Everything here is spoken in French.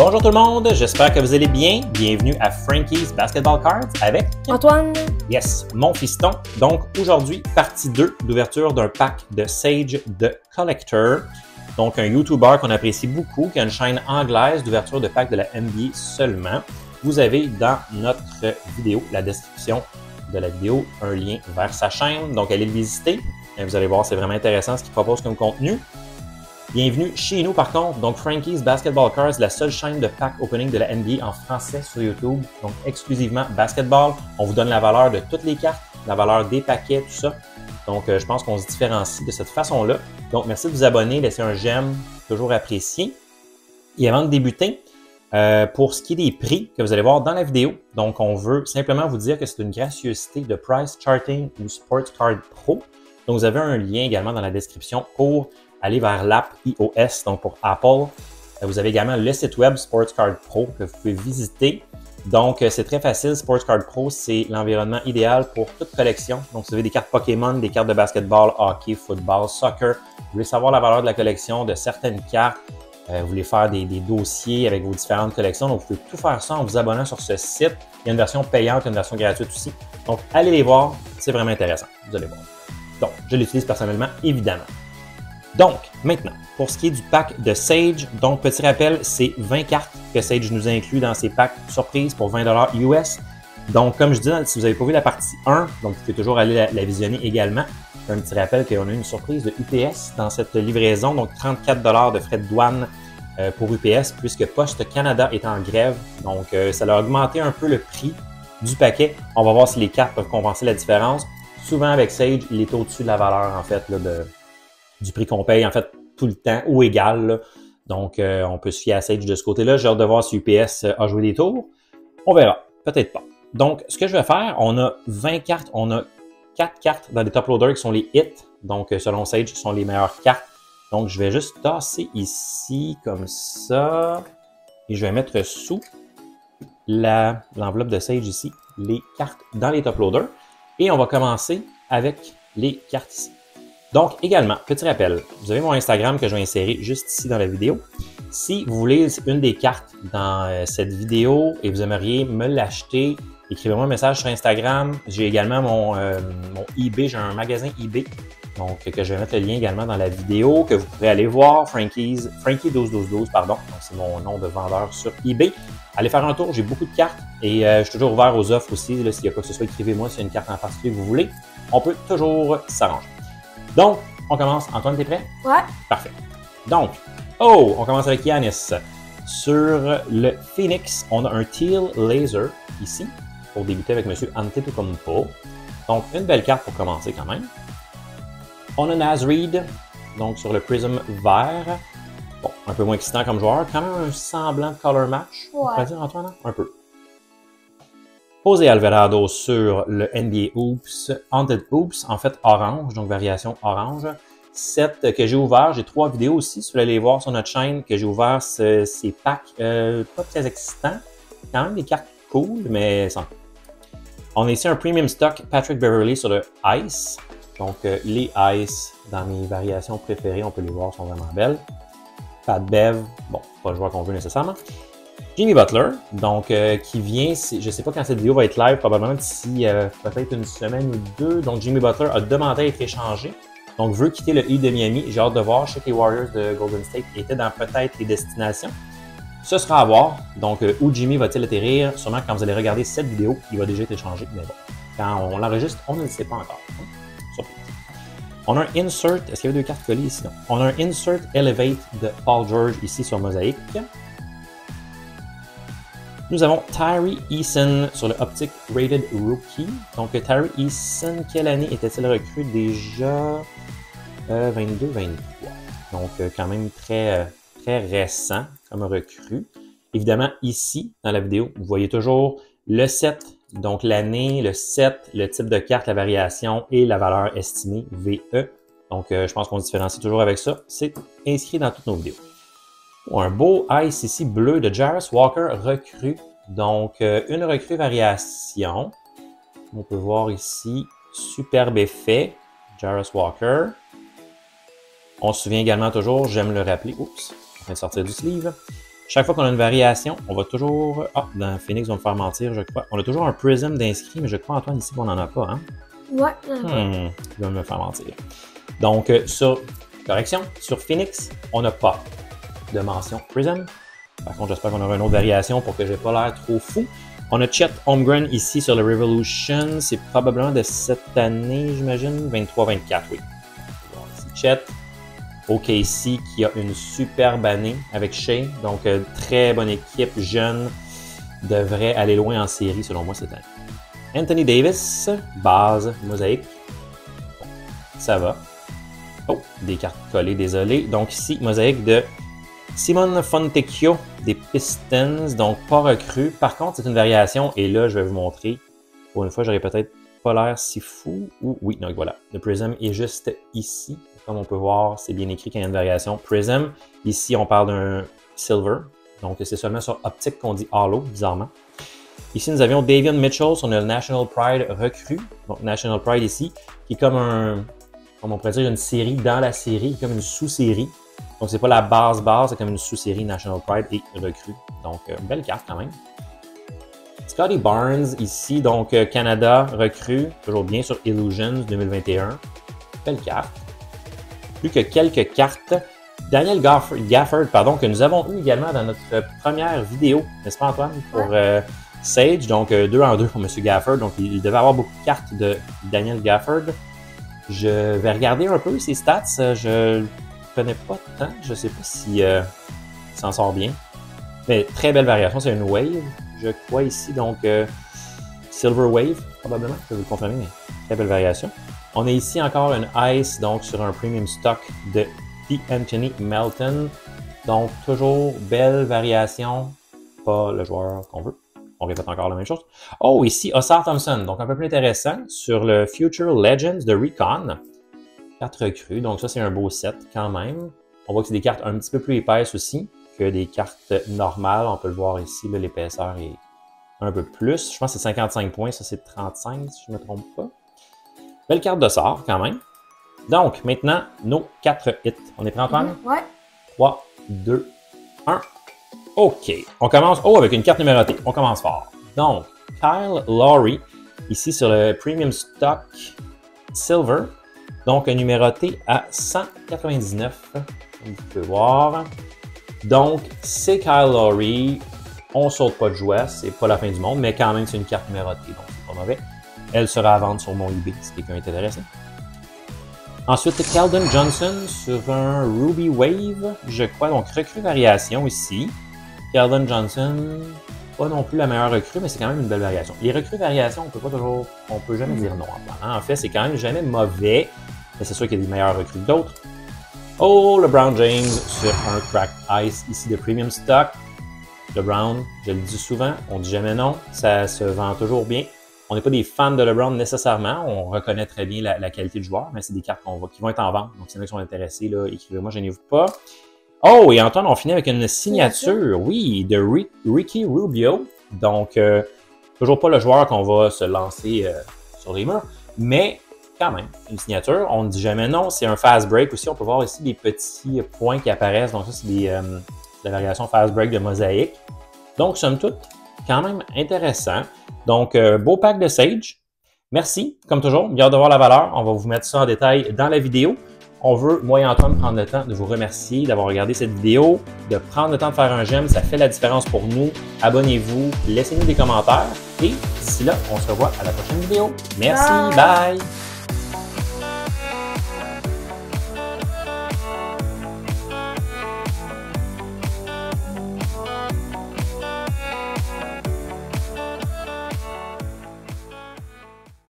Bonjour tout le monde, j'espère que vous allez bien. Bienvenue à Frankie's Basketball Cards avec Antoine. Yes, mon fiston. Donc aujourd'hui, partie 2 d'ouverture d'un pack de Sage The Collector. Donc un YouTuber qu'on apprécie beaucoup, qui a une chaîne anglaise d'ouverture de pack de la NBA seulement. Vous avez dans notre vidéo, la description de la vidéo, un lien vers sa chaîne. Donc allez le visiter. Et vous allez voir, c'est vraiment intéressant ce qu'il propose comme contenu. Bienvenue chez nous par contre, donc Frankie's Basketball Cards, la seule chaîne de pack opening de la NBA en français sur YouTube, donc exclusivement basketball. On vous donne la valeur de toutes les cartes, la valeur des paquets, tout ça. Donc je pense qu'on se différencie de cette façon-là. Donc merci de vous abonner, laissez un j'aime, toujours apprécié. Et avant de débuter, pour ce qui est des prix que vous allez voir dans la vidéo, donc on veut simplement vous dire que c'est une gracieuseté de Price Charting ou Sports Card Pro. Donc vous avez un lien également dans la description pour aller vers l'app iOS, donc pour Apple. Vous avez également le site web Sports Card Pro que vous pouvez visiter. Donc, c'est très facile. Sports Card Pro, c'est l'environnement idéal pour toute collection. Donc, vous avez des cartes Pokémon, des cartes de basketball, hockey, football, soccer. Vous voulez savoir la valeur de la collection de certaines cartes. Vous voulez faire des dossiers avec vos différentes collections. Donc, vous pouvez tout faire ça en vous abonnant sur ce site. Il y a une version payante et une version gratuite aussi. Donc, allez les voir. C'est vraiment intéressant. Vous allez voir. Donc, je l'utilise personnellement, évidemment. Donc, maintenant, pour ce qui est du pack de Sage, donc petit rappel, c'est 20 cartes que Sage nous inclut dans ses packs surprises pour 20 $ US. Donc, comme je dis, si vous n'avez pas vu la partie 1, donc vous pouvez toujours aller la visionner également. Un petit rappel qu'on a eu une surprise de UPS dans cette livraison, donc 34 $ de frais de douane pour UPS, puisque Post Canada est en grève. Donc, ça a augmenté un peu le prix du paquet. On va voir si les cartes peuvent compenser la différence. Souvent, avec Sage, il est au-dessus de la valeur, en fait, là, du prix qu'on paye, en fait, tout le temps, ou égal. Là. Donc, on peut se fier à Sage de ce côté-là. J'ai hâte de voir si UPS a joué des tours. On verra. Peut-être pas. Donc, ce que je vais faire, on a 20 cartes. On a 4 cartes dans les top loaders qui sont les hits. Donc, selon Sage, ce sont les meilleures cartes. Donc, je vais juste tasser ici, comme ça. Et je vais mettre sous l'enveloppe de Sage ici, les cartes dans les top loaders. Et on va commencer avec les cartes ici. Donc, également, petit rappel, vous avez mon Instagram que je vais insérer juste ici dans la vidéo. Si vous voulez une des cartes dans cette vidéo et vous aimeriez me l'acheter, écrivez-moi un message sur Instagram. J'ai également mon eBay, j'ai un magasin eBay, donc que je vais mettre le lien également dans la vidéo, que vous pourrez aller voir, Frankie121212, pardon. Donc, c'est mon nom de vendeur sur eBay. Allez faire un tour, j'ai beaucoup de cartes et je suis toujours ouvert aux offres aussi. S'il y a quoi que ce soit, écrivez-moi s'il y a une carte en particulier que vous voulez. On peut toujours s'arranger. Donc, on commence. Antoine, t'es prêt? Ouais. Parfait. Donc, on commence avec Giannis. Sur le Phoenix, on a un Teal Laser ici, pour débuter avec M. Antetokounmpo. Donc, une belle carte pour commencer quand même. On a Naz Reid, donc sur le Prism vert. Bon, un peu moins excitant comme joueur. Quand même un semblant de color match. Ouais. On peut dire, Antoine? Un peu. José Alvarado sur le NBA Hoops, Haunted Hoops, en fait orange, donc variation orange. 7 que j'ai ouvert, j'ai 3 vidéos aussi, si vous voulez aller voir sur notre chaîne, que j'ai ouvert ces packs pas très excitants. Quand même des cartes cool, mais sans. On a ici un Premium Stock Patrick Beverley sur le Ice. Donc les Ice, dans mes variations préférées, on peut les voir, sont vraiment belles. Pat Bev, bon, pas le joueur qu'on veut nécessairement. Jimmy Butler, donc qui vient, je ne sais pas quand cette vidéo va être live, probablement d'ici peut-être une semaine ou deux. Donc Jimmy Butler a demandé à être échangé, donc veut quitter le Heat de Miami. J'ai hâte de voir, je sais que les Warriors de Golden State étaient dans peut-être les destinations. Ce sera à voir, donc où Jimmy va-t-il atterrir? Sûrement quand vous allez regarder cette vidéo, il va déjà être échangé, mais bon, quand on l'enregistre, on ne le sait pas encore. Surprise. On a un Insert, est-ce qu'il y avait 2 cartes collées ici? Non. On a un Insert Elevate de Paul George ici sur Mosaic. Nous avons Tyree Eason sur le Optic Rated Rookie. Donc, Tyree Eason, quelle année était-il recru déjà? 22-23. Donc, quand même très récent comme recrue. Évidemment, ici, dans la vidéo, vous voyez toujours le set, donc l'année, le set, le type de carte, la variation et la valeur estimée, VE. Donc, je pense qu'on se différencie toujours avec ça. C'est inscrit dans toutes nos vidéos. Un beau Ice ici bleu de Jarvis Walker recrue. Donc, une recrue variation. On peut voir ici, superbe effet, Jarvis Walker. On se souvient également toujours, j'aime le rappeler, oups, en train de sortir du sleeve. Chaque fois qu'on a une variation, on va toujours... Ah, dans Phoenix, va me faire mentir, je crois. On a toujours un prism d'inscrit, mais je crois, Antoine, ici, on n'en a pas, hein? Ouais, Il va me faire mentir. Donc, correction, sur Phoenix, on n'a pas de mention prism. Par contre, j'espère qu'on aura une autre variation pour que je n'ai pas l'air trop fou. On a Chet Holmgren ici sur le Revolution. C'est probablement de cette année, j'imagine, 23-24, oui. Bon, ici, Chet. OKC qui a une superbe année avec Shea. Donc, très bonne équipe, jeune, devrait aller loin en série selon moi cette année. Anthony Davis, base, mosaïque. Ça va. Oh, des cartes collées, désolé. Donc ici, mosaïque de Simon Fontecchio des Pistons. Donc, pas recru. Par contre, c'est une variation. Et là, je vais vous montrer. Pour une fois, j'aurais peut-être pas l'air si fou. Ou oui, donc voilà. Le Prism est juste ici. Comme on peut voir, c'est bien écrit qu'il y a une variation. Prism, ici, on parle d'un Silver. Donc, c'est seulement sur optique qu'on dit Hollow, bizarrement. Ici, nous avions Davion Mitchell, on a le National Pride recru. Donc, National Pride ici, qui est comme comme on pourrait dire, une série dans la série, comme une sous-série. Donc, c'est pas la base, c'est comme une sous-série National Pride et recru. Donc, belle carte quand même. Scotty Barnes ici, donc Canada recru, toujours bien sur Illusions 2021. Belle carte. Plus que quelques cartes. Daniel Gafford, pardon, que nous avons eu également dans notre première vidéo, n'est-ce pas Antoine, pour Sage, donc 2 en 2 pour M. Gafford. Donc, il devait avoir beaucoup de cartes de Daniel Gafford. Je vais regarder un peu ses stats. Je ne connais pas tant. Je ne sais pas si s'en sort bien. Mais très belle variation. C'est une Wave, je crois ici. Donc, Silver Wave, probablement. Je vais vous le confirmer, mais très belle variation. On a ici encore une Ice, donc sur un Premium Stock de Anthony Melton. Donc, toujours belle variation. Pas le joueur qu'on veut. On répète encore la même chose. Oh, ici, Oscar Thompson. Donc, un peu plus intéressant sur le Future Legends de Recon. Carte recrue. Donc, ça, c'est un beau set quand même. On voit que c'est des cartes un petit peu plus épaisses aussi que des cartes normales. On peut le voir ici. L'épaisseur est un peu plus. Je pense que c'est 55 points. Ça, c'est 35, si je ne me trompe pas. Belle carte de sort quand même. Donc, maintenant, nos 4 hits. On est prêt, Antoine? Ouais. 3, 2, 1. OK. On commence avec une carte numérotée. On commence fort. Donc, Kyle Lowry, ici sur le Premium Stock Silver. Donc, numéroté à 199. Comme vous pouvez voir. Donc, c'est Kyle Lowry. On saute pas de joie. C'est pas la fin du monde, mais quand même, c'est une carte numérotée. Donc, c'est pas mauvais. Elle sera à vendre sur mon eBay si quelqu'un est intéressé. Ensuite, Keldon Johnson sur un Ruby Wave, je crois. Donc, recrue variation ici. Keldon Johnson, pas non plus la meilleure recrue, mais c'est quand même une belle variation. Les recrues variations, on peut jamais dire non. En fait, c'est quand même jamais mauvais, mais c'est sûr qu'il y a des meilleures recrues que d'autres. Oh, LeBron James sur un Cracked Ice ici de Premium Stock. LeBron, je le dis souvent, on dit jamais non, ça se vend toujours bien. On n'est pas des fans de LeBron nécessairement, on reconnaît très bien la qualité du joueur, mais c'est des cartes qui vont être en vente. Donc, s'il y en a qui sont intéressés, écrivez-moi, gênez-vous pas. Oh, et Antoine, on finit avec une signature, oui, de Ricky Rubio. Donc, toujours pas le joueur qu'on va se lancer sur les murs, mais quand même, une signature. On ne dit jamais non, c'est un fast break aussi. On peut voir ici des petits points qui apparaissent. Donc, ça, c'est la variation fast break de mosaïque. Donc, somme toute, quand même intéressant. Donc, beau pack de Sage. Merci, comme toujours. Bien de voir la valeur. On va vous mettre ça en détail dans la vidéo. On veut, moi et Antoine, prendre le temps de vous remercier d'avoir regardé cette vidéo, de prendre le temps de faire un j'aime. Ça fait la différence pour nous. Abonnez-vous, laissez-nous des commentaires. Et d'ici là, on se revoit à la prochaine vidéo. Merci, bye!